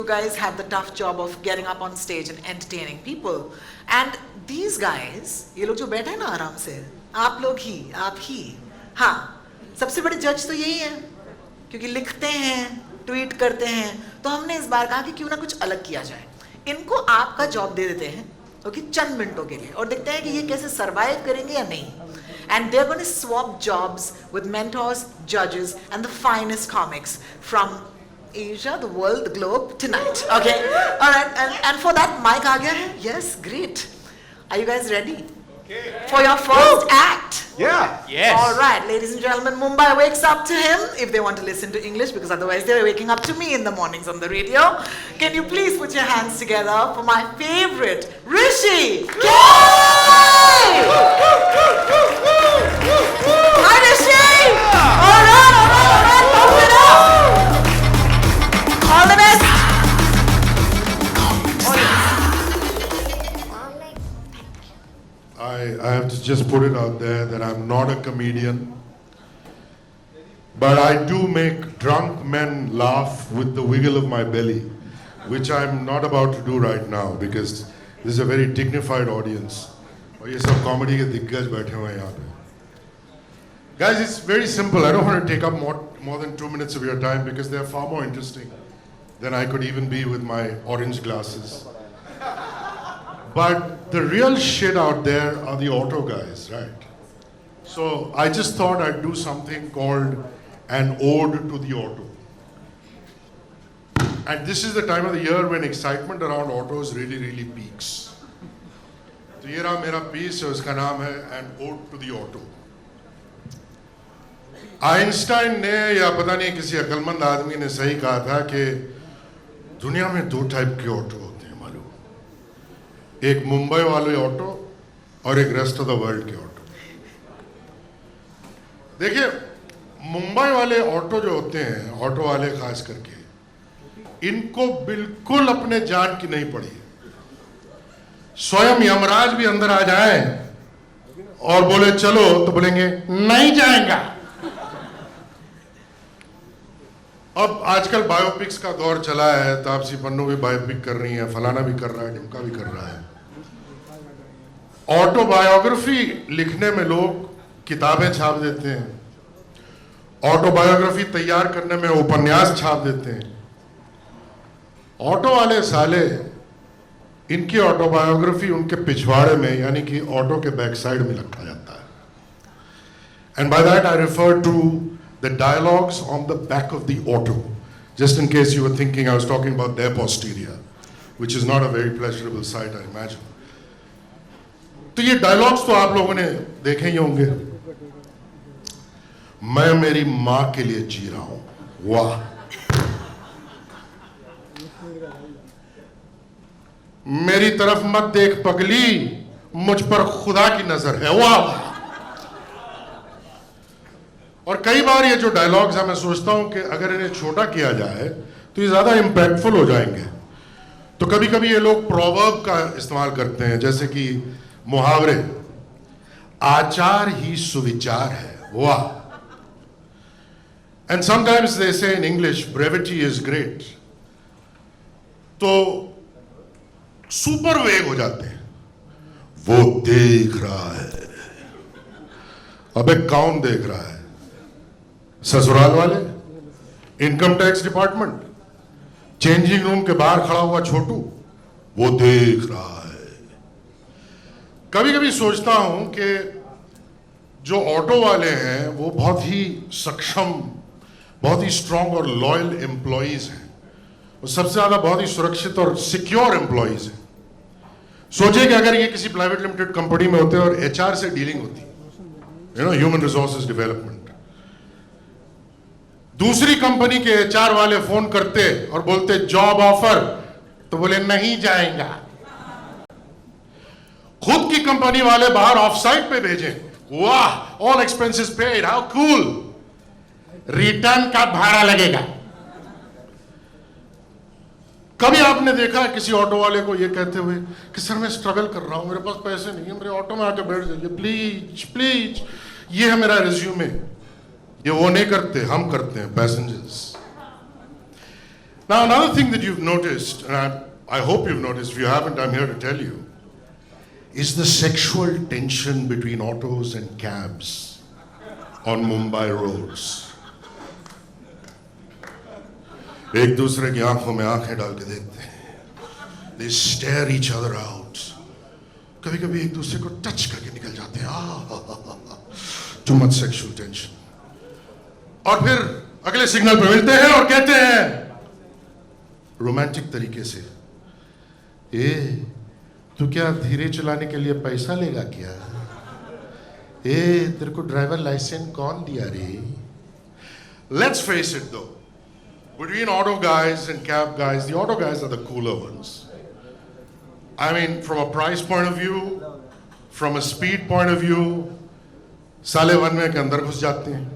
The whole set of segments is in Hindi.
You guys have the tough job of getting up on stage and entertaining people. And these guys, ये लोग जो बैठे हैं ना आराम से, आप लोग ही, आप ही, हाँ, सबसे बड़े जज तो यही है, क्योंकि लिखते हैं, ट्वीट करते हैं, तो हमने इस बार कहा कि क्यों ना कुछ अलग किया जाए. इनको आपका जॉब दे देते हैं, ओके, चंद मिनटों के लिए, और देखते हैं कि ये कैसे सरवाइव करेंगे या नहीं. And they're going to swap jobs with mentors, judges, and the finest comics from Asia, the world, the globe tonight. Okay, all right, and for that, mic aa gaya hai. Yes, great. Are you guys ready? Okay. For your first act? Yeah. Yes. All right, ladies and gentlemen, Mumbai wakes up to him if they want to listen to English, because otherwise they're waking up to me in the mornings on the radio. Can you please put your hands together for my favorite, Rishi K. Hi, Rishi. All right, pump it up. All the best. I have to just put it out there that I'm not a comedian, but I do make drunk men laugh with the wiggle of my belly, which I'm not about to do right now because this is a very dignified audience. और ये सब comedy के दिग्गज बैठे हुए हैं यहाँ पे. Guys, it's very simple. I don't want to take up more than 2 minutes of your time because they're far more interesting than I could even be with my orange glasses. But the real shit out there are the auto guys, right? So I just thought I'd do something called an ode to the auto. And this is the time of the year when excitement around autos really peaks. तो ये रहा मेरा piece, उसका नाम है An Ode to the Auto. Einstein ने या पता नहीं किसी अक्लमंद आदमी ने सही कहा था कि दुनिया में 2 टाइप के ऑटो होते हैं मालूम. एक मुंबई वाले ऑटो और एक रेस्ट ऑफ द वर्ल्ड के ऑटो. देखिए, मुंबई वाले ऑटो जो होते हैं, ऑटो वाले खास करके, इनको बिल्कुल अपने जान की नहीं पड़ी. स्वयं यमराज भी अंदर आ जाए और बोले चलो तो बोलेंगे नहीं जाएगा. अब आजकल बायोपिक्स का दौर चला है, तापसी पन्नू भी बायोपिक कर रही है, फलाना भी कर रहा है, ढिमका भी कर रहा है. ऑटोबायोग्राफी लिखने में लोग किताबें छाप देते हैं, ऑटोबायोग्राफी तैयार करने में उपन्यास छाप देते हैं. ऑटो वाले साले, इनकी ऑटोबायोग्राफी उनके पिछवाड़े में यानी कि ऑटो के बैक साइड में रखा जाता है. And by that I refer to the dialogues on the back of the auto, just in case you were thinking I was talking about their posterior, which is not a very pleasurable sight, I imagine. तो ये dialogues तो आप लोगों ने देखे ही होंगे. मैं मेरी माँ के लिए जी रहा हूं. वाह. मेरी तरफ मत देख पगली, मुझ पर खुदा की नजर है. वाह. और कई बार ये जो डायलॉग्स है, मैं सोचता हूं कि अगर इन्हें छोटा किया जाए तो ये ज्यादा इंपैक्टफुल हो जाएंगे. तो कभी कभी ये लोग प्रोवर्ब का इस्तेमाल करते हैं, जैसे कि मुहावरे, आचार ही सुविचार है. वाह. एंड समटाइम्स दे से in English brevity is great. तो सुपर वेग हो जाते हैं. वो देख रहा है. अबे कौन देख रहा है? ससुराल वाले, income tax department, changing room के बाहर खड़ा हुआ छोटू, वो देख रहा है. कभी कभी सोचता हूं कि जो ऑटो वाले हैं वो बहुत ही सक्षम, बहुत ही स्ट्रांग और लॉयल एम्प्लॉइज हैं. वो सबसे ज्यादा बहुत ही सुरक्षित और सिक्योर एम्प्लॉइज हैं. सोचिए कि अगर ये किसी प्राइवेट लिमिटेड कंपनी में होते और एचआर से डीलिंग होती, ह्यूमन रिसोर्सेज डेवलपमेंट, दूसरी कंपनी के एचआर वाले फोन करते और बोलते जॉब ऑफर, तो बोले नहीं जाएगा. खुद की कंपनी वाले बाहर ऑफ साइट पे भेजें, वाह, all expenses paid, how cool, return का भाड़ा लगेगा. कभी आपने देखा किसी ऑटो वाले को ये कहते हुए कि सर मैं स्ट्रगल कर रहा हूं, मेरे पास पैसे नहीं है, मेरे ऑटो में आके बैठ जाइए प्लीज प्लीज, ये है मेरा रिज्यूमे. ये वो नहीं करते, हम करते हैं, passengers. Now, another thing that you've noticed, and I hope you've noticed, if you haven't, I'm here to tell you, is the sexual tension between autos and cabs on Mumbai roads. एक दूसरे की आंखों में आंखें डाल के देखते हैं. They stare each other out. कभी कभी एक दूसरे को टच करके निकल जाते हैं. Too much sexual tension. और फिर अगले सिग्नल पर मिलते हैं और कहते हैं रोमांटिक तरीके से, तू क्या धीरे चलाने के लिए पैसा लेगा क्या? तेरे को ड्राइवर लाइसेंस कौन दिया रे? Let's face it though, between auto guys and cab guys, the auto guys are the cooler ones. I mean, from a price point of view, from a speed point of view, साले वन में के अंदर घुस जाते हैं,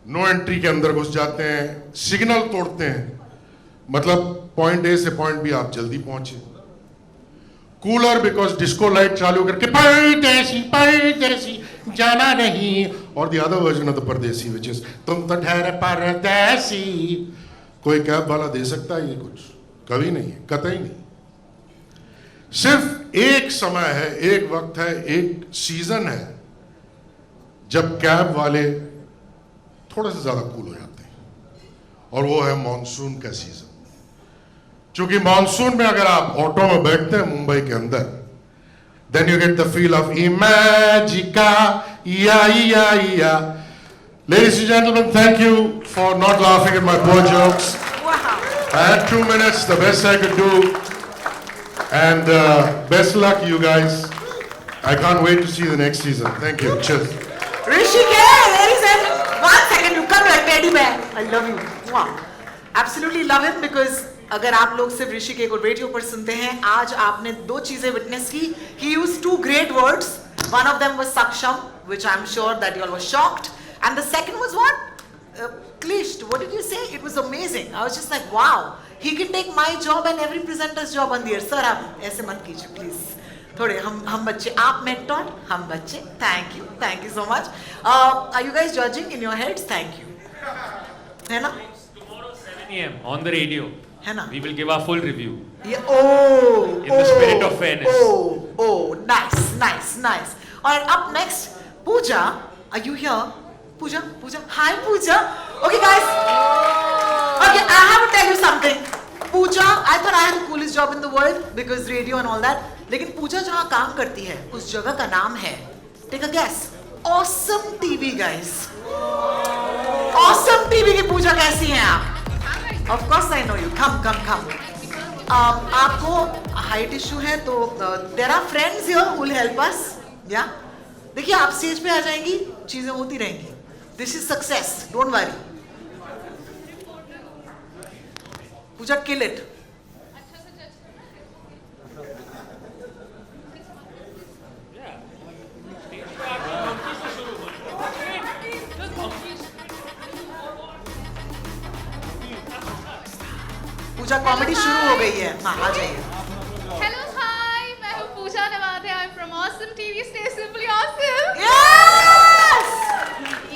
नो एंट्री के अंदर घुस जाते हैं, सिग्नल तोड़ते हैं, मतलब पॉइंट ए से पॉइंट बी आप जल्दी पहुंचे. कूलर बिकॉज डिस्को लाइट चालू करके परदेसी जाना नहीं, और the other version of the परदेसी विच इज तुम तो ठहरे परदेसी. कोई कैब वाला दे सकता है ये कुछ? कभी नहीं है, कतई नहीं. सिर्फ एक समय है, एक वक्त है, एक सीजन है जब कैब वाले थोड़ा सा ज्यादा कूल हो जाते हैं, और वो है मॉनसून का सीजन. क्योंकि मॉनसून में अगर आप ऑटो में बैठते हैं मुंबई के अंदर, then you get the feel of Imagica या. Ladies and gentlemen, thank you for not laughing at my poor jokes. Wow. I had 2 minutes, the best I could do. And best luck, you guys. I can't wait to see the next season. Thank you. Cheers. Rishikesh, ladies and 1 second, you come like teddy bear. I love you. Wow. Absolutely love him because अगर आप लोग सिर्फ ऋषिकेश को रेडियो पर सुनते हैं, आज आपने 2 चीजें विटनेस की. He used 2 great words. One of them was saksham, which I'm sure that you all were shocked. And the second was what? Cliched. What did you say? It was amazing. I was just like, wow. He can take my job and every presenter's job on the air. Sir, आप ऐसे मत कीजिए, please. थोड़े हम बच्चे, आप mentor, हम बच्चे. Thank you so much. Are you guys judging in your heads? Thank you. है ना? Tomorrow 7 a.m. on the radio. है ना? We will give our full review. Yeah. Oh. In the spirit of fairness. Oh. Nice. Alright, up next, Pooja. Are you here? Pooja. Hi, Pooja. Okay, guys. Okay, I have to tell you something. Pooja, I thought I had the coolest job in the world because radio and all that. लेकिन पूजा जहाँ काम करती है, उस जगह का नाम है, take a guess, Awesome TV, guys. Awesome TV की पूजा कैसी हैं आप? Of course I know you. Come. आपको height issue है तो there are friends here who will help us. Yeah. देखिए आप स्टेज पे आ जाएंगी, चीजें होती रहेंगी. This is success. Don't worry. Pooja kill it. Pooja comedy शुरू हो गई है. हाँ, आ जाइए. हेलो हाय, मैं हूँ Pooja Navade. I am from Awesome TV. Stay simply awesome. Yes!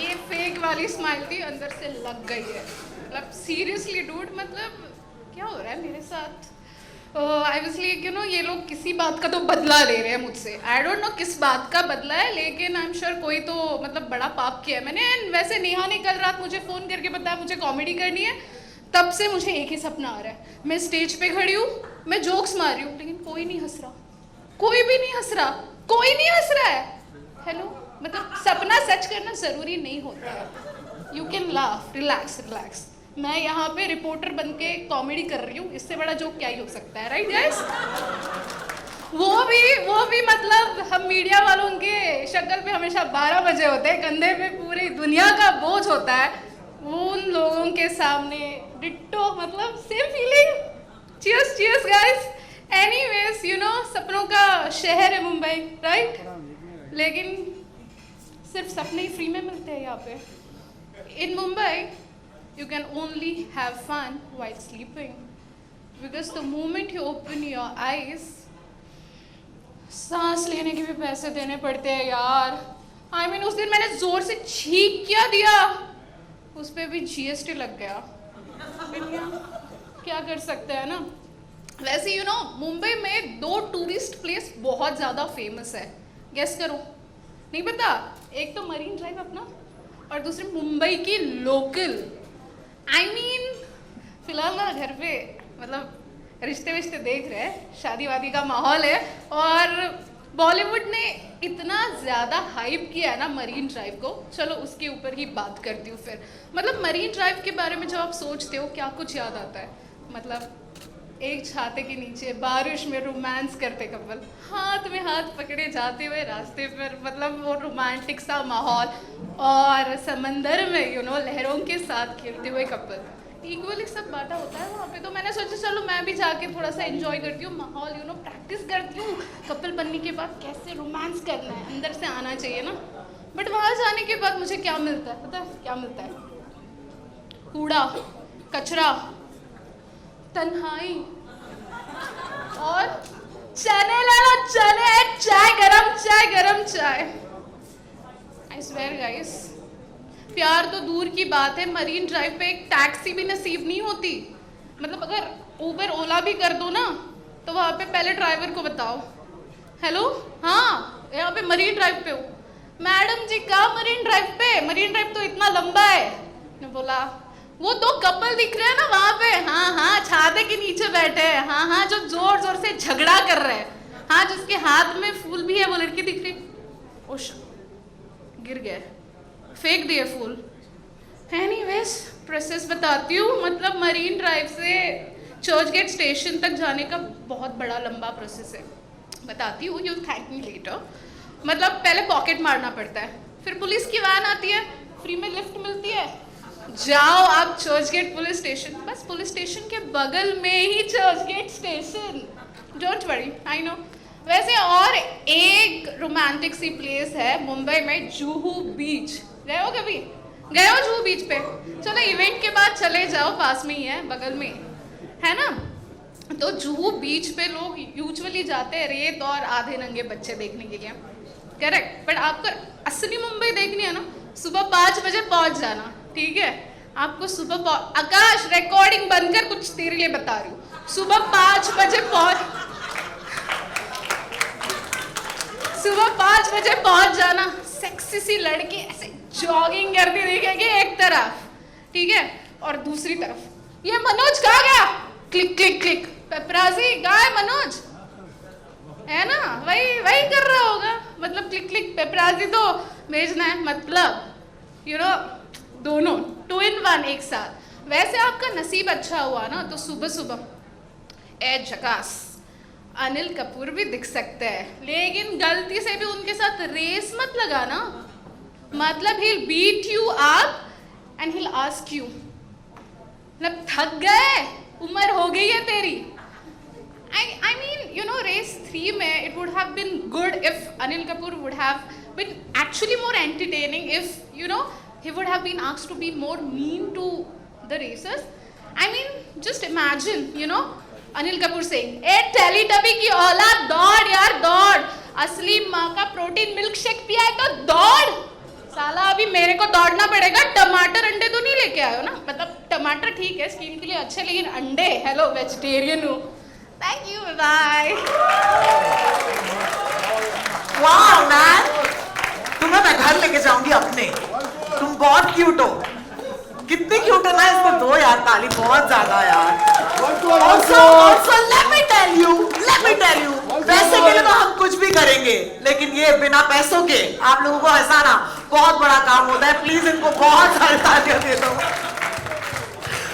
ये फेक वाली स्माइल थी, अंदर से लग गई है. मतलब सीरियसली डूड, मतलब क्या हो रहा है मेरे साथ? ऑब्वियसली ये लोग किसी बात का तो बदला ले रहे हैं मुझसे. आई डोंट नो किस बात का बदला है, लेकिन आई एम श्योर कोई तो मतलब बड़ा पाप किया है मैंने. वैसे नेहा ने कल रात मुझे फ़ोन करके बताया मुझे कॉमेडी करनी है. तब से मुझे एक ही सपना आ रहा है, मैं स्टेज पे खड़ी हूँ, मैं जोक्स मार रही हूँ, लेकिन कोई नहीं हंस रहा. कोई भी नहीं हंस रहा है. हेलो, मतलब सपना सच करना ज़रूरी नहीं होता है. You can laugh, relax. मैं यहाँ पे रिपोर्टर बन के कॉमेडी कर रही हूँ, इससे बड़ा जोक क्या ही हो सकता है, राइट गाइस? वो भी मतलब हम मीडिया वालों के शक्ल पे हमेशा 12 बजे होते हैं, कंधे पे पूरी दुनिया का बोझ होता है. उन लोगों के सामने डिट्टो, मतलब same feeling. Cheers guys. Anyways, सपनों का शहर है मुंबई, राइट? लेकिन सिर्फ सपने ही फ्री में मिलते हैं यहाँ पे. इन Mumbai you can only have fun while sleeping, because the moment you open your eyes, सांस लेने के भी पैसे देने पड़ते हैं यार. I mean, उस दिन मैंने जोर से छींक क्या दिया, उस पे भी GST लग गया. क्या कर सकते हैं ना। वैसे यू नो मुंबई में 2 टूरिस्ट प्लेस बहुत ज़्यादा फेमस है, गेस करो। नहीं पता? एक तो मरीन ड्राइव अपना और दूसरी मुंबई की लोकल। आई मीन फिलहाल ना घर पे मतलब रिश्ते विश्ते देख रहे हैं, शादी वादी का माहौल है और बॉलीवुड ने इतना ज़्यादा हाइप किया है ना मरीन ड्राइव को। चलो उसके ऊपर ही बात करती हूँ फिर। मतलब मरीन ड्राइव के बारे में जब आप सोचते हो क्या कुछ याद आता है? मतलब एक छाते के नीचे बारिश में रोमांस करते कपल, हाथ में हाथ पकड़े जाते हुए रास्ते पर, मतलब वो रोमांटिक सा माहौल, और समंदर में यू नो लहरों के साथ खेलते हुए कपल। इक्वली सब बांटा होता है वहाँ पे। तो मैंने सोचा चलो मैं भी जाके थोड़ा सा एंजॉय करती हूँ माहौल, यू नो प्रैक्टिस करती हूँ कपल बनने के बाद कैसे रोमांस करना है, अंदर से आना चाहिए ना। बट वहाँ जाने के बाद मुझे क्या मिलता है पता है? क्या मिलता है? कूड़ा कचरा, तन्हाई और चने ले लो चने, चाय गरम चाय। आई स्वेयर गाइस, प्यार तो दूर की बात है, मरीन ड्राइव पे एक टैक्सी भी नसीब नहीं होती। मतलब अगर उबर ओला भी कर दो ना तो वहाँ पे पहले ड्राइवर को बताओ, हेलो हाँ यहाँ पे मरीन ड्राइव पे हो, मैडम जी कहाँ मरीन ड्राइव पे? मरीन ड्राइव तो इतना लंबा है। ने बोला वो 2 कपल दिख रहे हैं ना वहाँ पे, हाँ छाते के नीचे बैठे हैं, हाँ जो जोर जोर से झगड़ा कर रहे हैं, हाँ जिसके हाथ में फूल भी है वो लड़की दिख रही। ओश गिर गए, फेंक दिए फूल। एनीवेज प्रोसेस बताती हूँ। मतलब मरीन ड्राइव से चर्च गेट स्टेशन तक जाने का बहुत बड़ा लंबा प्रोसेस है, बताती हूँ, यू थैंक मी लेटर। मतलब पहले पॉकेट मारना पड़ता है, फिर पुलिस की वैन आती है, फ्री में लिफ्ट मिलती है, जाओ आप चर्च गेट पुलिस स्टेशन। बस पुलिस स्टेशन के बगल में ही Churchgate station, don't worry I know. वैसे और एक रोमांटिक सी प्लेस है मुंबई में, जुहू बीच। गए हो कभी? गए हो जुहू बीच पे? चलो इवेंट के बाद चले जाओ, पास में ही है, बगल में है ना। तो जुहू बीच पे लोग यूजुअली जाते हैं रेत और आधे नंगे बच्चे देखने के लिए, करेक्ट। बट आपको असली मुंबई देखनी है ना, सुबह 5 बजे पहुंच जाना, ठीक है? आपको सुबह आकाश रिकॉर्डिंग बंद कर, कुछ तेरे लिए बता रही हूँ। सुबह 5 बजे पहुंच जाना, सेक्सी सी लड़की ऐसे जॉगिंग करती दिखेगी एक तरफ, ठीक है, और दूसरी तरफ ये मनोज कहाँ गया, क्लिक क्लिक क्लिक, पेपराजी कहाँ है मनोज, है ना, वही कर रहा होगा। मतलब क्लिक क्लिक पेपराजी तो भेजना है, मतलब यू नो दोनों 2 in 1 एक साथ। वैसे आपका नसीब अच्छा हुआ ना तो सुबह सुबह ए झकास अनिल कपूर भी दिख सकते हैं, लेकिन गलती से भी उनके साथ रेस मत लगाना। मतलब he'll beat you up and he'll ask you, मतलब थक गए, उम्र हो गई है तेरी। I mean, you know, race 3 में it would have been good if Anil Kapoor would have been actually more entertaining if, you know, he would have been asked to be more mean to the racers. I mean, just imagine, you know, Anil Kapoor saying, "ए टेलीटबी की औलाद दौड़ यार दौड़, असली माँ का प्रोटीन मिल्क शेक पिया है तो दौड़। साला अभी मेरे को दौड़ना पड़ेगा, टमाटर अंडे तो नहीं लेके आयो ना, मतलब टमाटर ठीक है स्किन के लिए अच्छे, लेकिन अंडे, हेलो वेजिटेरियन हूँ। Thank you, bye. वाह मैन, तुम्हें मैं घर लेके जाऊंगी अपने, तुम बहुत क्यूट हो। कितनी क्यूट है ना, इसको दो यार ताली, बहुत ज्यादा यार। Also, let me tell you, पैसे के लिए तो हम कुछ भी करेंगे, लेकिन ये बिना पैसों के आप लोगों को हंसाना बहुत बड़ा काम होता है। प्लीज इनको बहुत सारी तालियां दे दो।